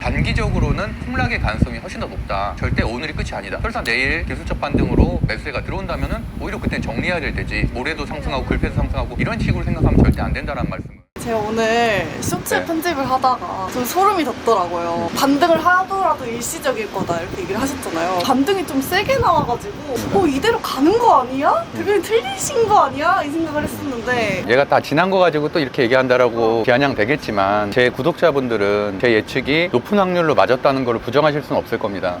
단기적으로는 폭락의 가능성이 훨씬 더 높다. 절대 오늘이 끝이 아니다. 설사 내일 기술적 반등으로 매수세가 들어온다면은 오히려 그땐 정리해야 될 때지, 모레도 상승하고 글패도 상승하고 이런 식으로 생각하면 절대 안 된다는 말씀을. 제가 오늘 쇼츠 네. 편집을 하다가 좀 소름이 돋더라고요. 반등을 하더라도 일시적일 거다 이렇게 얘기를 하셨잖아요. 반등이 좀 세게 나와가지고 이대로 가는 거 아니야? 대표님 틀리신 거 아니야? 이 생각을 했었는데 얘가 다 지난 거 가지고 또 이렇게 얘기한다라고 비아냥 되겠지만, 제 구독자분들은 제 예측이 높은 확률로 맞았다는 걸 부정하실 수는 없을 겁니다.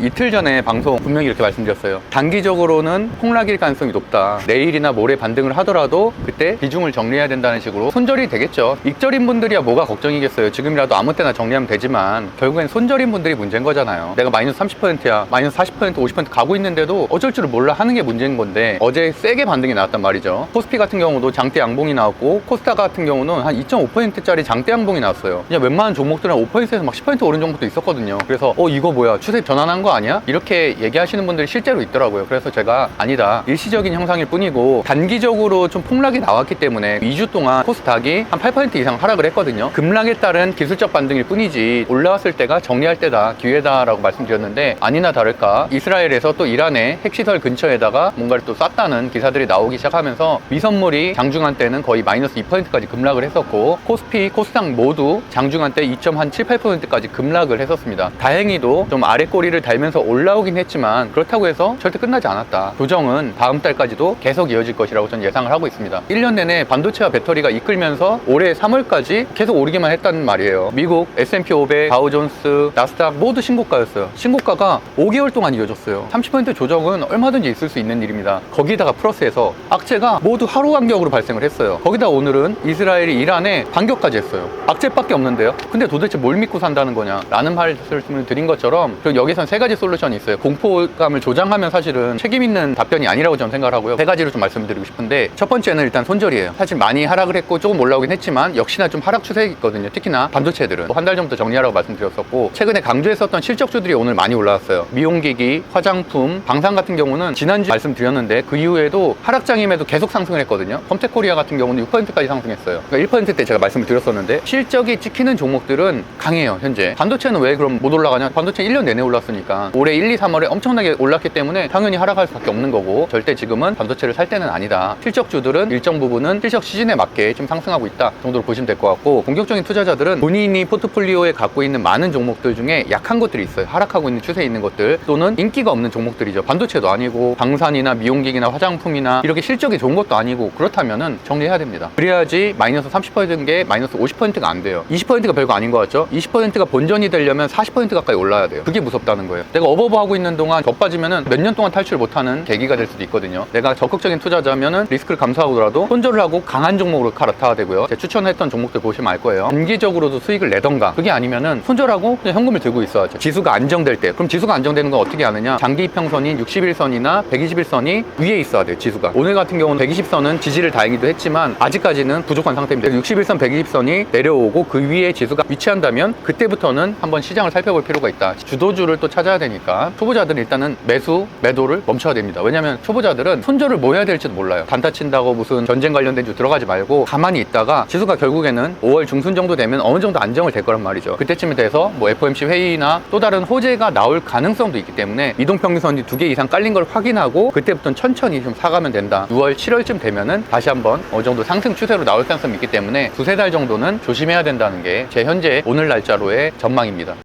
이틀 전에 방송 분명히 이렇게 말씀드렸어요. 단기적으로는 폭락일 가능성이 높다. 내일이나 모레 반등을 하더라도 그때 비중을 정리해야 된다는 식으로. 손절이 되겠죠. 익절인 분들이야 뭐가 걱정이겠어요. 지금이라도 아무 때나 정리하면 되지만 결국엔 손절인 분들이 문제인 거잖아요. 내가 마이너스 30%야 마이너스 40% 50% 가고 있는데도 어쩔 줄을 몰라 하는 게 문제인 건데, 어제 세게 반등이 나왔단 말이죠. 코스피 같은 경우도 장대 양봉이 나왔고, 코스닥 같은 경우는 한 2.5%짜리 장대 양봉이 나왔어요. 그냥 웬만한 종목들은 5%에서 막 10% 오른 종목도 있었거든요. 그래서 이거 뭐야, 추세 전환한 거 아니야? 이렇게 얘기하시는 분들이 실제로 있더라고요. 그래서 제가 아니다, 일시적인 현상일 뿐이고 단기적으로 좀 폭락이 나왔기 때문에 2주 동안 코스닥이 한 8% 이상 하락을 했거든요. 급락에 따른 기술적 반등일 뿐이지 올라왔을 때가 정리할 때다, 기회다라고 말씀드렸는데, 아니나 다를까 이스라엘에서 또 이란의 핵시설 근처에다가 뭔가를 또 쐈다는 기사들이 나오기 시작하면서 미선물이 장중한 때는 거의 마이너스 2%까지 급락을 했었고, 코스피, 코스닥 모두 장중한 때 2.78%까지 급락을 했었습니다. 다행히도 좀 아래 꼬리를 달면서 올라오긴 했지만 그렇다고 해서 절대 끝나지 않았다. 조정은 다음 달까지도 계속 이어질 것이라고 저는 예상을 하고 있습니다. 1년 내내 반도체와 배터리가 이끌면서 올해 3월까지 계속 오르기만 했다는 말이에요. 미국 S&P 500, 다우존스, 나스닥 모두 신고가였어요. 신고가가 5개월 동안 이어졌어요. 30% 조정은 얼마든지 있을 수 있는 일입니다. 거기다가 플러스해서 악재가 모두 하루 간격으로 발생을 했어요. 거기다 오늘은 이스라엘이 이란에 반격까지 했어요. 악재밖에 없는데요. 근데 도대체 뭘 믿고 산다는 거냐 라는 말씀을 드린 것처럼, 그리고 여기선 세 가지 솔루션이 있어요. 공포감을 조장하면 사실은 책임 있는 답변이 아니라고 저는 생각을 하고요. 세 가지로 좀 말씀드리고 싶은데, 첫 번째는 일단 손절이에요. 사실 많이 하락을 했고 조금 올라오긴 했지만 역시나 좀 하락 추세가 있거든요. 특히나 반도체들은 한 달 전부터 정리하라고 말씀드렸었고, 최근에 강조했었던 실적주들이 오늘 많이 올라왔어요. 미용기기, 화장품, 방산 같은 경우는 지난주 말씀드렸는데 그 이후에도 하락장임에도 계속 상승을 했거든요. 컴텍코리아 같은 경우는 6%까지 상승했어요. 그러니까 1%때 제가 말씀을 드렸었는데 실적이 찍히는 종목들은 강해요. 현재 반도체는 왜 그럼 못 올라가냐? 반도체 1년 내내 올랐으니까 올해 1, 2, 3월에 엄청나게 올랐기 때문에 당연히 하락할 수밖에 없는 거고, 절대 지금은 반도체를 살 때는 아니다. 실적주들은 일정 부분은 실적 시즌에 맞게 좀 상승하고 있다 정도로 보시면 될 것 같고, 본격적인 투자자들은 본인이 포트폴리오에 갖고 있는 많은 종목들 중에 약한 것들이 있어요. 하락하고 있는 추세에 있는 것들, 또는 인기가 없는 종목들이죠. 반도체도 아니고 방산이나 미용기기나 화장품이나 이렇게 실적이 좋은 것도 아니고, 그렇다면은 정리해야 됩니다. 그래야지 마이너스 30%인 게 마이너스 50%가 안 돼요. 20%가 별거 아닌 것 같죠? 20%가 본전이 되려면 40% 가까이 올라야 돼요. 그게 무섭다는 거예요. 내가 어버버하고 있는 동안 더 빠지면은 몇 년 동안 탈출 못하는 계기가 될 수도 있거든요. 내가 적극적인 투자자면은 리스크를 감수하고라도 손절을 하고 강한 종목으로 갈아타야 되고요. 제가 추천했던 종목들 보시면 알 거예요. 단기적으로도 수익을 내던가, 그게 아니면은 손절하고 그냥 현금을 들고 있어야죠. 지수가 안정될 때. 그럼 지수가 안정되는 건 어떻게 하느냐? 장기 이평선인 61선이나 121선이 위에 있어야 돼요. 지수가. 오늘 같은 경우는 120선은 지지를 다행히도 했지만 아직까지는 부족한 상태입니다. 61선, 120선이 내려오고 그 위에 지수가 위치한다면 그때부터는 한번 시장을 살펴볼 필요가 있다. 주도주를 또 찾아야 되니까 초보자들은 일단은 매수, 매도를 멈춰야 됩니다. 왜냐면 초보자들은 손절을 뭐 해야 될지도 몰라요. 단타 친다고 무슨 전쟁 관련된 주 들어가지 말고 가만히 있다가 지수가 결국에는 5월 중순 정도 되면 어느 정도 안정을 될 거란 말이죠. 그때쯤에 돼서 뭐 FOMC 회의나 또 다른 호재가 나올 가능성도 있기 때문에 이동평균선이 2개 이상 깔린 걸 확인하고 그때부터는 천천히 좀 사가면 된다. 6월, 7월쯤 되면은 다시 한번 어느 정도 상승 추세로 나올 가능성이 있기 때문에 두세 달 정도는 조심해야 된다는 게 제 현재 오늘 날짜로의 전망입니다.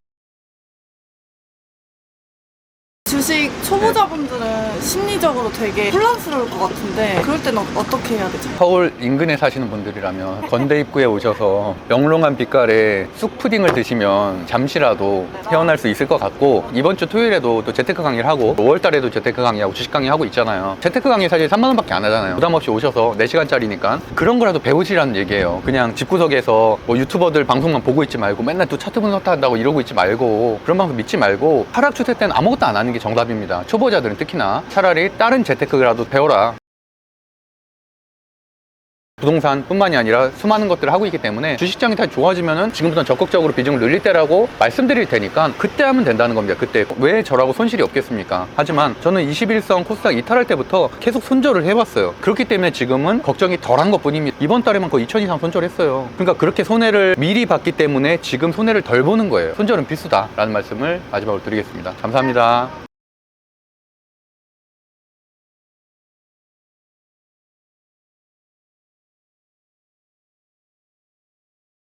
주식 초보자분들은 심리적으로 되게 혼란스러울 것 같은데, 그럴 때는 어떻게 해야 되죠? 서울 인근에 사시는 분들이라면 건대 입구에 오셔서 영롱한 빛깔의 쑥푸딩을 드시면 잠시라도 헤어날 수 있을 것 같고, 이번 주 토요일에도 또 재테크 강의를 하고 5월 달에도 재테크 강의하고 주식 강의 하고 있잖아요. 재테크 강의 사실 3만 원밖에 안 하잖아요. 부담 없이 오셔서 4시간짜리니까 그런 거라도 배우시라는 얘기예요. 그냥 집구석에서 뭐 유튜버들 방송만 보고 있지 말고 맨날 또 차트 분석한다고 이러고 있지 말고, 그런 방송 믿지 말고 하락 추세 때는 아무것도 안 하는 게 정답입니다. 초보자들은 특히나 차라리 다른 재테크라도 배워라. 부동산뿐만이 아니라 수많은 것들을 하고 있기 때문에 주식장이 다 좋아지면은 지금부터 적극적으로 비중을 늘릴 때라고 말씀드릴 테니까 그때 하면 된다는 겁니다. 그때 왜 저라고 손실이 없겠습니까? 하지만 저는 21선 코스닥 이탈할 때부터 계속 손절을 해봤어요. 그렇기 때문에 지금은 걱정이 덜한 것 뿐입니다. 이번 달에만 거의 2천 이상 손절했어요. 그러니까 그렇게 손해를 미리 봤기 때문에 지금 손해를 덜 보는 거예요. 손절은 필수다라는 말씀을 마지막으로 드리겠습니다. 감사합니다.